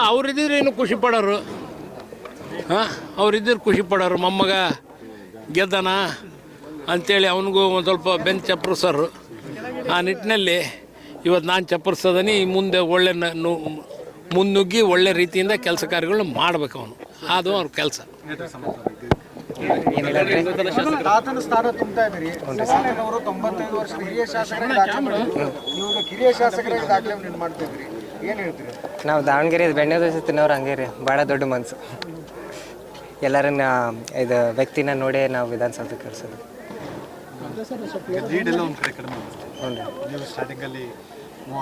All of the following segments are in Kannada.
ಅವ್ರಿದ್ದರೆ ಇನ್ನು ಖುಷಿ ಪಡೋರು. ಅವ್ರಿದ್ದರೆ ಖುಷಿ ಪಡೋರು, ಮೊಮ್ಮಗ ಗೆದ್ದನ ಅಂಥೇಳಿ ಅವನಿಗೂ ಒಂದು ಸ್ವಲ್ಪ ಬೆನ್ನು ಚಪ್ಪರಿಸೋರು. ಆ ನಿಟ್ಟಿನಲ್ಲಿ ಇವತ್ತು ನಾನು ಚಪ್ಪರಿಸೋದನಿ ಮುಂದೆ ಒಳ್ಳೆ ಮುನ್ನುಗ್ಗಿ ಒಳ್ಳೆ ರೀತಿಯಿಂದ ಕೆಲಸ ಕಾರ್ಯಗಳನ್ನ ಮಾಡಬೇಕು ಅವನು. ಅದು ಅವ್ರ ಕೆಲಸ. ಆತನ ಸ್ಥಾನ ತುಂಬ್ತಾ ಇದ್ದೀರಿ. ಅವರು 95 ವರ್ಷದ ಹಿರಿಯ ಶಾಸಕರಾಗಿ ದಾಖಲೆ ಮಾಡ್ತಾ ಇದ್ರಿ. ಏನು ಹೇಳ್ತೀರಿ? ನಾವು ದಾವಣಗೆರೆ ಬೆಣ್ಣೆ ದೋಸೆ ತಿನ್ನೋರು ಹಂಗೆ ರೀ, ಭಾಳ ದೊಡ್ಡ ಮನಸ್ಸು. ಎಲ್ಲರನ್ನ ಇದು ವ್ಯಕ್ತಿನ ನೋಡೇ ನಾವು ವಿಧಾನಸೌಧಕ್ಕೆ ಕಳಿಸೋದು.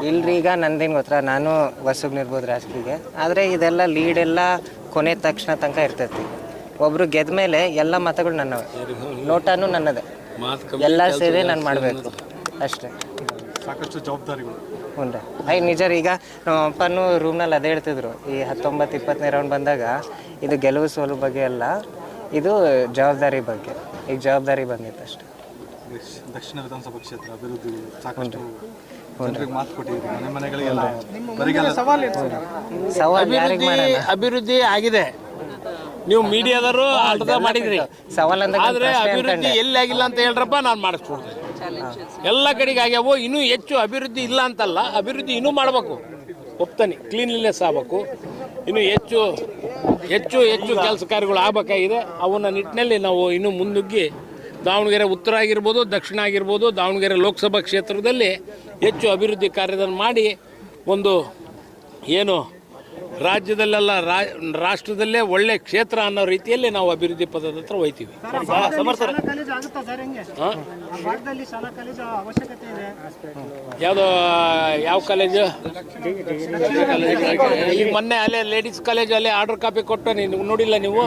ಇಲ್ರಿ, ಈಗ ನಂದೇನು ಗೊತ್ತಾ, ನಾನು ಹೊಸಬ್ನಿರ್ಬೋದು ರಾಜಕೀಯಕ್ಕೆ, ಆದರೆ ಇದೆಲ್ಲ ಲೀಡೆಲ್ಲ ಕೊನೆ ತಕ್ಷಣ ತನಕ ಇರ್ತೈತಿ. ಒಬ್ಬರು ಗೆದ್ದ ಮೇಲೆ ಎಲ್ಲ ಮತಗಳು ನನ್ನವೇ, ನೋಟಾನು ನನ್ನದೇ, ಎಲ್ಲ ಸೇರಿ ನಾನು ಮಾಡಬೇಕು ಅಷ್ಟೇ. ಸಾಕಷ್ಟು ಜವಾಬ್ದಾರಿಗಳು. ಹ್ಞೂ ರೀ. ನಿಜ ರೀ. ಈಗ ನಮ್ಮ ಅಪ್ಪನೂ ರೂಮ್ನಲ್ಲಿ ಅದೇ ಹೇಳ್ತಿದ್ರು, ಈ 19-20ನೇ ರೌಂಡ್ ಬಂದಾಗ ಇದು ಗೆಲುವು ಸೋಲು ಬಗ್ಗೆ ಅಲ್ಲ, ಇದು ಜವಾಬ್ದಾರಿ ಬಗ್ಗೆ. ಈಗ ಜವಾಬ್ದಾರಿ ಬಂದಿತ್ತು ಅಷ್ಟೇ. ದಕ್ಷಿಣ ವಿಧಾನಸಭಾ ಕ್ಷೇತ್ರ ಅಭಿವೃದ್ಧಿ ಅಭಿವೃದ್ಧಿ ಆಗಿದೆ. ನೀವು ಮೀಡಿಯಾದವರು ಅರ್ಧ ಮಾಡಿದ್ರಿ, ಆದರೆ ಅಭಿವೃದ್ಧಿ ಎಲ್ಲಿ ಆಗಿಲ್ಲ ಅಂತ ಹೇಳ್ರಪ್ಪ, ನಾನು ಮಾಡಿಸ್ಕೊಡ್ತೀನಿ. ಎಲ್ಲ ಕಡೆಗೆ ಆಗ್ಯಾವು. ಇನ್ನೂ ಹೆಚ್ಚು ಅಭಿವೃದ್ಧಿ ಇಲ್ಲ ಅಂತಲ್ಲ, ಅಭಿವೃದ್ಧಿ ಇನ್ನೂ ಮಾಡಬೇಕು. ಒಪ್ತಾನೆ, ಕ್ಲೀನ್ಲಿನೆಸ್ ಆಗಬೇಕು. ಇನ್ನೂ ಹೆಚ್ಚು ಹೆಚ್ಚು ಹೆಚ್ಚು ಕೆಲಸ ಕಾರ್ಯಗಳು ಆಗಬೇಕಾಗಿದೆ. ಅವನ ನಿಟ್ಟಿನಲ್ಲಿ ನಾವು ಇನ್ನೂ ಮುನ್ನುಗ್ಗಿ ದಾವಣಗೆರೆ ಉತ್ತರ ಆಗಿರ್ಬೋದು, ದಕ್ಷಿಣ ಆಗಿರ್ಬೋದು, ದಾವಣಗೆರೆ ಲೋಕಸಭಾ ಕ್ಷೇತ್ರದಲ್ಲಿ ಹೆಚ್ಚು ಅಭಿವೃದ್ಧಿ ಕಾರ್ಯವನ್ನು ಮಾಡಿ ಒಂದು ಏನು ರಾಜ್ಯದಲ್ಲೆಲ್ಲ ರಾಷ್ಟ್ರದಲ್ಲೇ ಒಳ್ಳೆ ಕ್ಷೇತ್ರ ಅನ್ನೋ ರೀತಿಯಲ್ಲಿ ನಾವು ಅಭಿವೃದ್ಧಿ ಪದದ ಹತ್ರ ಹೋಗ್ತೀವಿ. ಯಾವುದೋ ಯಾವ ಕಾಲೇಜು? ಈಗ ಮೊನ್ನೆ ಅಲ್ಲೇ ಲೇಡೀಸ್ ಕಾಲೇಜು ಅಲ್ಲೇ ಆರ್ಡರ್ ಕಾಪಿ ಕೊಟ್ಟು ನೀವು ನೋಡಿಲ್ಲ? ನೀವು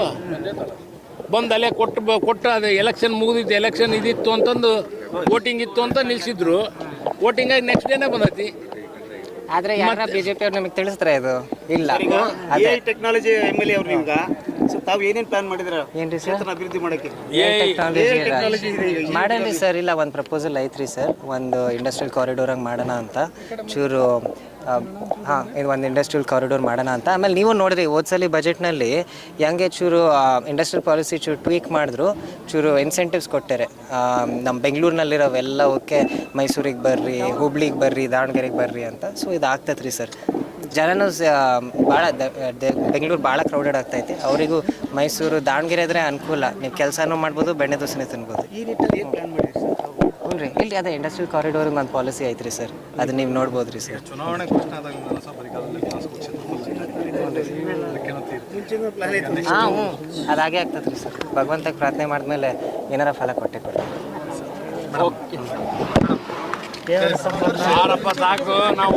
ಬಂದು ಅಲ್ಲೇ ಕೊಟ್ಟು ಅದು ಎಲೆಕ್ಷನ್ ಮುಗಿದಿತ್ತು, ಎಲೆಕ್ಷನ್ ಇದಿತ್ತು ಅಂತಂದು ವೋಟಿಂಗ್ ಇತ್ತು ಅಂತ ನಿಲ್ಸಿದ್ರು. ವೋಟಿಂಗ್ ಆಗಿ ನೆಕ್ಸ್ಟ್ ಡೇನೇ ಬಂದೈತಿ. ಆದ್ರೆ ಯಾರ ಬಿಜೆಪಿ ಅವ್ರು ನಿಮಗೆ ತಿಳಿಸ್ತಾರೆ ಇದು ಇಲ್ಲ. ಅದೇ ಟೆಕ್ನಾಲಜಿ MLA ಅವ್ರು ನಿಮ್ಗೆ ತಾವು ಏನೇನು ಪ್ಲಾನ್ ಮಾಡಿದ್ರ ಏನ್ರಿ ಸರ್ ಅಭಿವೃದ್ಧಿ ಮಾಡಕ್ಕೆ? ಮಾಡೇನ್ರಿ ಸರ್. ಇಲ್ಲ, ಒಂದು ಪ್ರಪೋಸಲ್ ಐತ್ರಿ ಸರ್, ಒಂದು ಇಂಡಸ್ಟ್ರಿಯಲ್ ಕಾರಿಡೋರ್ ಹಂಗೆ ಮಾಡೋಣ ಅಂತ ಚೂರು. ಇದು ಒಂದು ಇಂಡಸ್ಟ್ರಿಯಲ್ ಕಾರಿಡೋರ್ ಮಾಡೋಣ ಅಂತ. ಆಮೇಲೆ ನೀವು ನೋಡಿರಿ ಹೋದ್ಸಲಿ ಬಜೆಟ್ನಲ್ಲಿ ಹೆಂಗೆ ಚೂರು ಇಂಡಸ್ಟ್ರಿಯಲ್ ಪಾಲಿಸಿ ಚೂರು ಟ್ವೀಕ್ ಮಾಡಿದ್ರು, ಚೂರು ಇನ್ಸೆಂಟಿವ್ಸ್ ಕೊಟ್ಟಾರೆ. ನಮ್ಮ ಬೆಂಗಳೂರಿನಲ್ಲಿರೋವೆಲ್ಲ ಓಕೆ, ಮೈಸೂರಿಗೆ ಬರ್ರಿ, ಹುಬ್ಳಿಗೆ ಬರ್ರಿ, ದಾವಣಗೆರೆಗೆ ಬರ್ರಿ ಅಂತ. ಸೊ ಇದು ಆಗ್ತೈತೆ ರೀ ಸರ್. ಜನನೂ ಭಾಳ ಬೆಂಗಳೂರು ಭಾಳ ಕ್ರೌಡೆಡ್ ಆಗ್ತೈತಿ. ಅವರಿಗೂ ಮೈಸೂರು ದಾವಣಗೆರೆ ಆದರೆ ಅನುಕೂಲ, ನೀವು ಕೆಲಸನೂ ಮಾಡ್ಬೋದು, ಬೆಣ್ಣೆ ದೋಸೆನೇ ತಿನ್ಬೋದು. ಹ್ಞೂ ರೀ. ಇಲ್ಲಿ ಅದೇ ಇಂಡಸ್ಟ್ರಿಯಲ್ ಕಾರಿಡೋರ್ಗೆ ಒಂದು ಪಾಲಿಸಿ ಐತ್ರಿ ಸರ್, ಅದು ನೀವು ನೋಡ್ಬೋದು ರೀ ಸರ್. ಚುನಾವಣೆ ಹ್ಞೂ ಅದಾಗೆ ಆಗ್ತದೆ ರೀ ಸರ್. ಭಗವಂತಗೆ ಪ್ರಾರ್ಥನೆ ಮಾಡಿದ್ಮೇಲೆ ಏನಾರ ಫಲ ಕೊಟ್ಟೆ ಕೊಡ್ತೀವಿ. ಸಾಕು ನಾವು